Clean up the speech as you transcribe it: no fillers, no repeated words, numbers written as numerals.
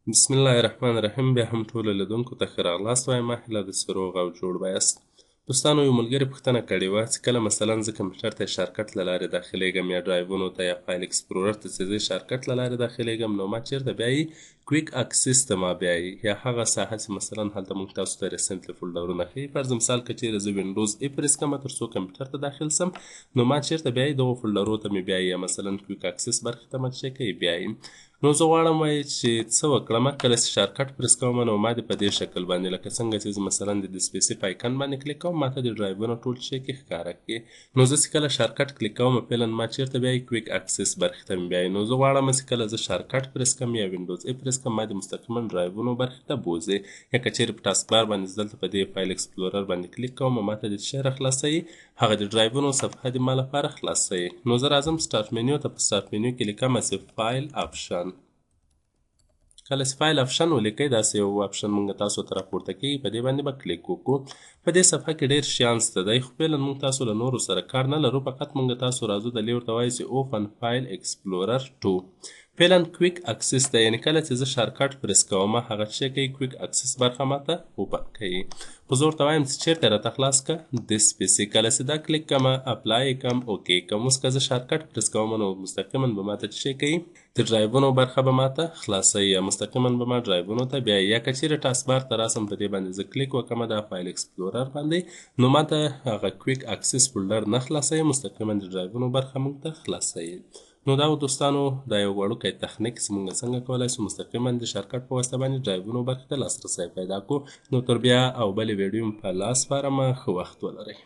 بسم الله الرحمن الرحیم. بیا هم ټولو لیدونکو ته ښه راغلاست وایم. هیله ده چې روغ او جوړ به یاست. دوستانو، یو ملګري پوښتنه کړې وه چې کله مثلا زه کمپیوټر ته شارکټ له لارې داخلیږم یا ډرایوونو ته یا فایل ایکسپلورر ته چې زه شارکټ له لارې داخلیږم، نو ما چیرته بیایي کویک اکسس ته ما بیایي یا هغه ساحه چې مثلا هلته موږ تاسو ته ریسنټلی فولډرونه ښیي. فرض مثال که چیرې زه وینډوز ای پریس کړم تر څو کمپیوټر ته داخل سم، نو ما چیرته بیایي دغو فولډرو ته مې بیایي یا مثلا کویک اکسس برخې ته ما څه کوي بیایي. نو زه غواړم وایي چې څه وکړم. کله چې شارکټ پریس کوم نو ما دې په دې شکل باندې لکه څنګه چې زه مثلا د سپیسیف آیکن باندې کلیک کوم، ماته د ډرایوونو ټول شی کې ښکاره کړي. نو زه چې کله شارکټ کلیک کوم فعلا ما چیرته بیایي کویک اکسس برخې ته مې بیایي. نو زه غواړم چې کله زه شارکټ پریس کوم یا وینډوز ای پریس کوم، ما دې مستقیما ډرایوونو برخې ته بوځي. یا که چیرې په ټاسک بار باندې دلته په دې فایل ایکسپلورر باندې کلیک کوم، ماته د شی راخلاصوي، هغه د ډرایوونو صفحه دې ما لپاره خلاصوي. نو زه راځم سټارټ مینیو ته، په سټارټ مینیو کې لیکم چې فایل آپشن. کله چې فایل آپشن ولیکئ داسې یو آپشن موږ تاسو ته راپورته کېږي، په دې باندې به کلیک وکړو. په دې صفحه کې ډېر شیان شته دی، خو فعلا موږ تاسو له نورو سره کار نه لرو، فقط موږ تاسو راځو دلې ورته وایو چې اوپن فایل ایکسپلورر 2. فعلا کویک اکسس ده، یعنې کله چې زه شارکټ پریس کوم هغه څه کوي کویک اکسس برخه ماته اوپن کوي. خو زه ورته وایم چې چیرته راته خلاص که د سپیسي. کله چې دا کلیک کوم اپلای کوم اوکې کوم، اوس که زه شارکټ پریس کوم نو مستقیما به ماته څه کوي د ډرایوونو برخه به ماته خلاصوي یا مستقیما به ما ډرایوونو ته بیایي. یا که چیرې ټاسک بار ته راسم په دې باندې زه کلیک وکړم دا فایل ایکسپلورر باندې، نو ماته هغه کویک اکسس فولډر نه خلاصوي، مستقیما د ډرایوونو برخه موږ ته خلاصوي. نو دا دوستانو دا یو وړوکی تخنیک چې موږ څنګه کولی شو مستقیما د شارکټ په واسطه باندې ډرایوونو برخې ته لاسرسی پیدا کړو. نو تر بیا او بلې ویډیو په لاس سپارم. ښه وخت ولرئ.